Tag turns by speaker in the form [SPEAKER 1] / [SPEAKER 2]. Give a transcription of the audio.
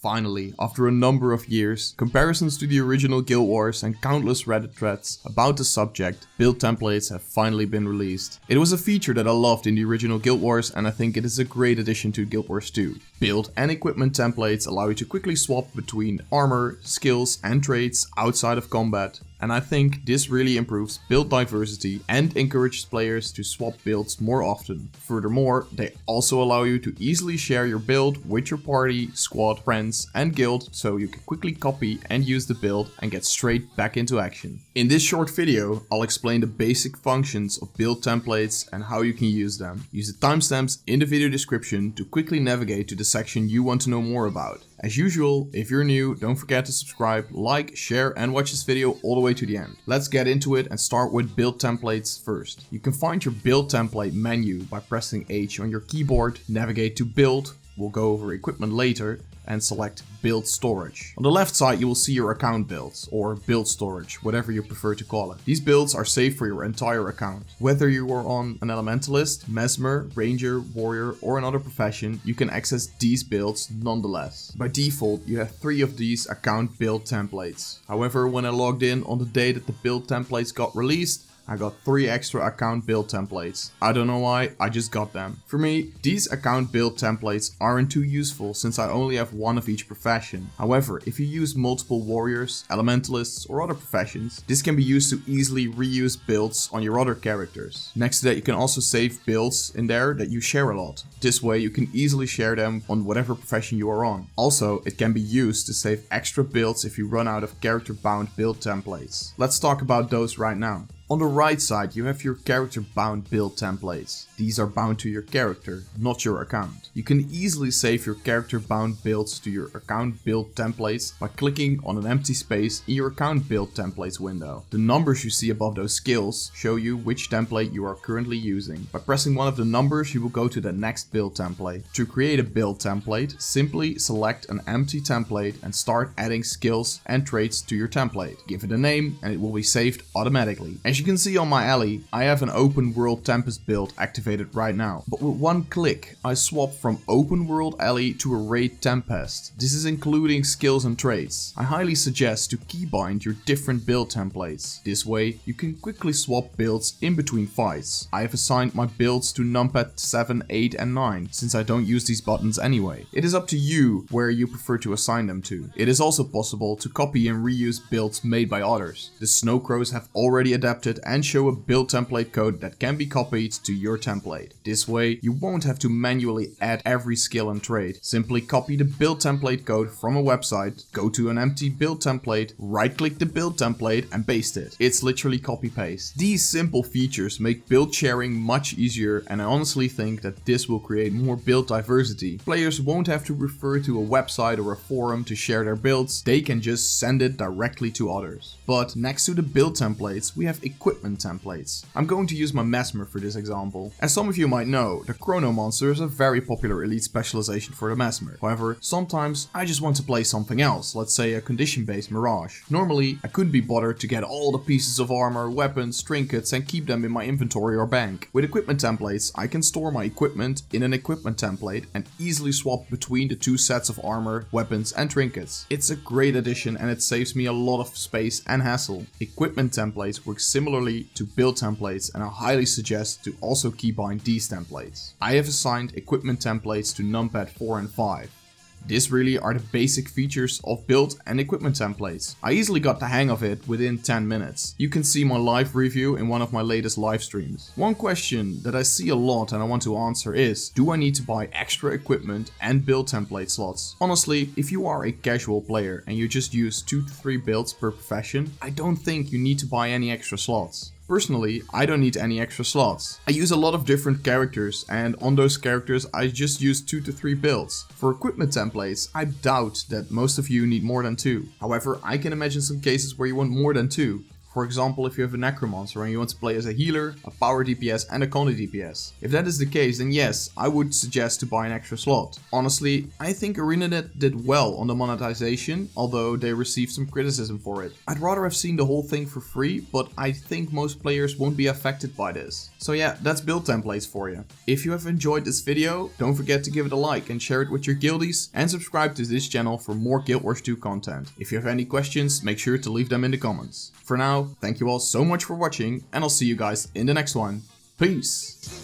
[SPEAKER 1] Finally, after a number of years, comparisons to the original Guild Wars and countless Reddit threads about the subject, build templates have finally been released. It was a feature that I loved in the original Guild Wars, and I think it is a great addition to Guild Wars 2. Build and equipment templates allow you to quickly swap between armor, skills and traits outside of combat. And I think this really improves build diversity and encourages players to swap builds more often. Furthermore, they also allow you to easily share your build with your party, squad, friends and guild, so you can quickly copy and use the build and get straight back into action. In this short video, I'll explain the basic functions of build templates and how you can use them. Use the timestamps in the video description to quickly navigate to the section you want to know more about. As usual, if you're new, don't forget to subscribe, like, share and watch this video all the way to the end. Let's get into it and start with build templates first. You can find your build template menu by pressing H on your keyboard, navigate to build, we'll go over equipment later, and select build storage. On the left side you will see your account builds, or build storage, whatever you prefer to call it. These builds are saved for your entire account. Whether you are on an elementalist, mesmer, ranger, warrior or another profession, you can access these builds nonetheless. By default you have 3 of these account build templates. However, when I logged in on the day that the build templates got released, I got 3 extra account build templates. I don't know why, I just got them. For me, these account build templates aren't too useful since I only have 1 of each profession. However, if you use multiple warriors, elementalists or other professions, this can be used to easily reuse builds on your other characters. Next to that, you can also save builds in there that you share a lot. This way you can easily share them on whatever profession you are on. Also, it can be used to save extra builds if you run out of character bound build templates. Let's talk about those right now. On the right side you have your character bound build templates. These are bound to your character, not your account. You can easily save your character bound builds to your account build templates by clicking on an empty space in your account build templates window. The numbers you see above those skills show you which template you are currently using. By pressing one of the numbers you will go to the next build template. To create a build template, simply select an empty template and start adding skills and traits to your template. Give it a name and it will be saved automatically. As you can see on my alley, I have an open world Tempest build activated right now. But with one click, I swap from open world alley to a raid Tempest. This is including skills and traits. I highly suggest to keybind your different build templates. This way, you can quickly swap builds in between fights. I have assigned my builds to numpad 7, 8 and 9, since I don't use these buttons anyway. It is up to you where you prefer to assign them to. It is also possible to copy and reuse builds made by others. The Snowcrows have already adapted and show a build template code that can be copied to your template. This way you won't have to manually add every skill and trait. Simply copy the build template code from a website, go to an empty build template, right click the build template and paste it. It's literally copy paste. These simple features make build sharing much easier, and I honestly think that this will create more build diversity. Players won't have to refer to a website or a forum to share their builds, they can just send it directly to others. But next to the build templates we have equipment templates. I'm going to use my mesmer for this example. As some of you might know, the chrono monster is a very popular elite specialization for the mesmer. However, sometimes I just want to play something else, let's say a condition based mirage. Normally I couldn't be bothered to get all the pieces of armor, weapons, trinkets and keep them in my inventory or bank. With equipment templates I can store my equipment in an equipment template and easily swap between the 2 sets of armor, weapons and trinkets. It's a great addition and it saves me a lot of space and hassle. Equipment templates work similarly to build templates, and I highly suggest to also keybind these templates. I have assigned equipment templates to numpad 4 and 5. This really are the basic features of build and equipment templates. I easily got the hang of it within 10 minutes. You can see my live review in one of my latest live streams. One question that I see a lot and I want to answer is, do I need to buy extra equipment and build template slots? Honestly, if you are a casual player and you just use 2 to 3 builds per profession, I don't think you need to buy any extra slots. Personally, I don't need any extra slots. I use a lot of different characters, and on those characters I just use 2 to 3 builds. For equipment templates, I doubt that most of you need more than 2. However, I can imagine some cases where you want more than 2. For example, if you have a necromancer and you want to play as a healer, a power DPS and a conny DPS. If that is the case, then yes, I would suggest to buy an extra slot. Honestly, I think ArenaNet did well on the monetization, although they received some criticism for it. I'd rather have seen the whole thing for free, but I think most players won't be affected by this. So yeah, that's build templates for you. If you have enjoyed this video, don't forget to give it a like and share it with your guildies, and subscribe to this channel for more Guild Wars 2 content. If you have any questions, make sure to leave them in the comments. For now, thank you all so much for watching, and I'll see you guys in the next one. Peace!